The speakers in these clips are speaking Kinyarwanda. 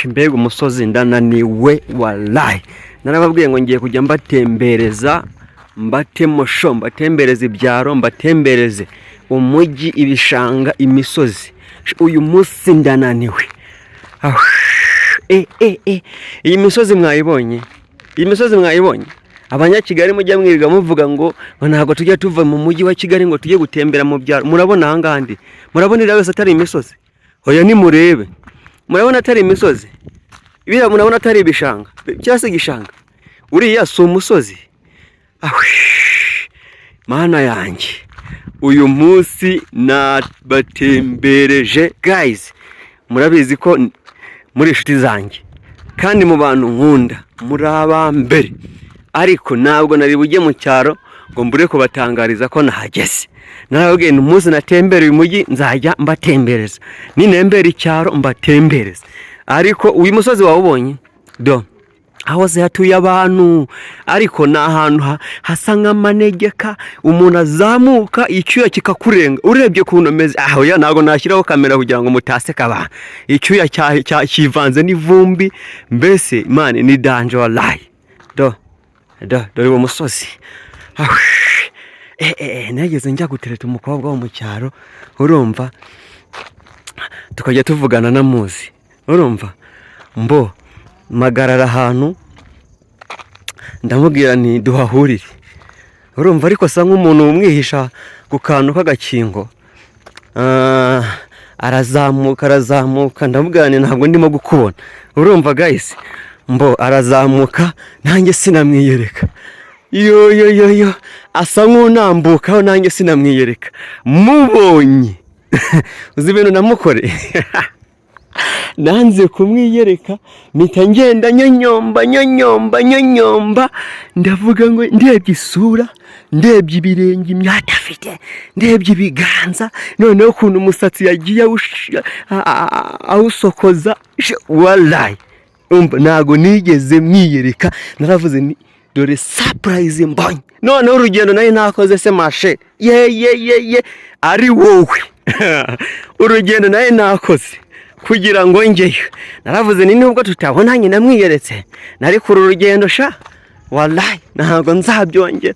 mbega umusozi ndananiwe wallahi. Narababwiye ngo ngiye kujya mbatembereza, mbatemosho, mbatembereza ibyaro, mbatembereze umujyi, ibishanga, imisozi. Uyu munsi ndananiwe. Iyi misozi mwayibonye? Iyi misozi mwayibonye? Abanyakigali mujya mwirirwa muvuga ngo ntabwo tujya tuva mu mujyi wa Kigali ngo tujye gutembera mu byaro. Murabona ahangandi, murabona iriya yose atari imisozi? Oya nimurebe, murabona atari imisozi? Ibira murabona atari ibishanga? Cyase igishanga? Uriya si umusozi? Mana yanjye, uyu munsi nabatembereje guys. Murabizi ko muri inshuti zanjye kandi mu bantu nkunda, muri abambere. Ariko ntabwo nari bujye mu cyaro ngo mbure kubatangariza ko nahageze. Narababwiye umunsi natembereye umujyi nzajya mbatembereza, ninembera icyaro mbatembereza. Ariko uyu musozi wawubonye? Do aho hatuye abantu, ariko ni ahantu hasa nk'amanegeka, umuntu azamuka icyuya kikakurenga. Urebye ukuntu meze, oya ntabwo nashyiraho kamera kugira ngo mutaseka abantu. Icyuya kivanze n'ivumbi, mbese man ni danger wallahi. Dore uwo musozi. Nageze njya gutereta umukobwa wo mu cyaro, urumva, tukajya tuvugana na muzi, urumva, mbo magarara ahantu, ndamubwira nti duhahurire, urumva, ariko asa nk'umuntu umwihisha ku kantu k'agakingo. Arazamuka, ndamubwira nti ntabwo ndimo gukubona, urumva guys. Mbo arazamuka, nanjye sinamwiyereka. Yo asa nk'unambukaho, nanjye sinamwiyereka. Mubonye uzi ibintu namukore? Nanze kumwiyereka, mpita ngenda nyonyomba, ndavuga ngo ndebye isura, ndebye ibirenge imyata afite, ndebye ibiganza, noneho ukuntu umusatsi yagiye awusokoza, wallahi ntago nigeze mwiyereka. Naravuze ni dore surprise mbonye. Noneho urugendo nayo nakoze se mashe, ye ari wowe. Urugendo nayo nakoze kugira ngo ngeyo. Naravuze ni nubwo tutabonanye namwiyeretse, nari kuri urugendo sha, wallahi ntago nzabyongera.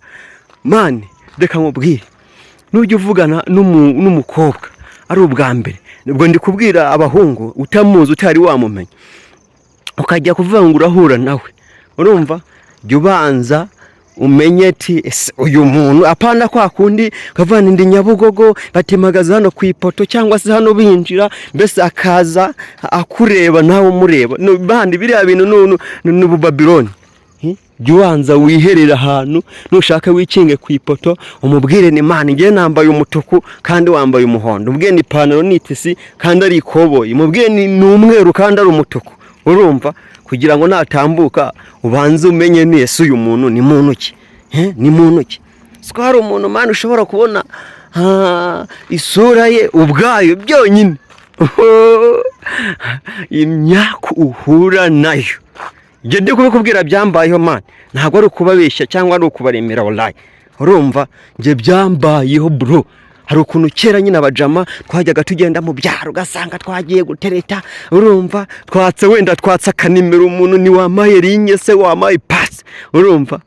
Man, reka mubwire, nujya uvugana n'umukobwa ari ubwa mbere, nubwo ndi kubwira abahungu utamuzi, utari wamumenya, ukajya kuvuga ngo urahura nawe, urumva, jya ubanza umenye ati uyu muntu apana kwa kundi kavana ndi Nyabugogo batemagaza hano ku ipoto cyangwa se hano binjira, mbese akaza akureba nawe umureba. Bandi biriya bintu n'ubu Babylon. Jya ubanza wiherera ahantu, nushaka wikinge ku ipoto, umubwire ni man ngiye nambaye umutuku kandi wambaye umuhondo, ubwiye ni panaro n'itisi kandi ari ikoboyi, mubwiye ni umweru kandi ari umutuku, urumva, kugira ngo natambuka ubanze umenye ni ese uyu muntu ni muntu ki, ni muntu ki. Siko hari umuntu man ushobora kubona isura ye ubwayo byonyine, imyaka uhura nayo. Njye ndi kubikubwira byambayeho man, ntabwo ari ukubabeshya cyangwa ari ukubaremera wallahi, urumva, njye byambayeho bro. Hari ukuntu kera nyine abajama twajyaga tugenda mu byaro, ugasanga twagiye gutereta, urumva, twatse akanimero umuntu ni wamaye rinye se wamaye pass, urumva.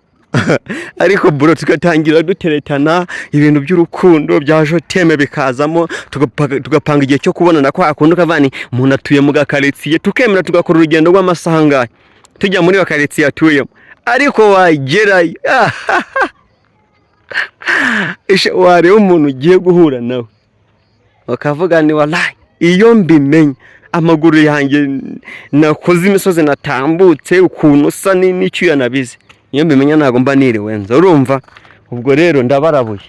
Ariko bro tugatangira duteretana ibintu by'urukundo bya joteme bikazamo, tugapanga igihe cyo kubonana kwa kundi kavani umuntu atuye mu gakaritsiye, tukemera tugakora urugendo rw'amasanga tujya muri bakaritsiye atuyemo. Ariko wagerayo wareba umuntu ugiye guhura nawe bakavuga ni wallahi, iyo mbimenye amaguru yanjye nakoze imisozi natambutse, ukuntu usa n'icyuya nabize, iyo mbimenya ntago mba niriwe nza, urumva. Ubwo rero ndabarabuye.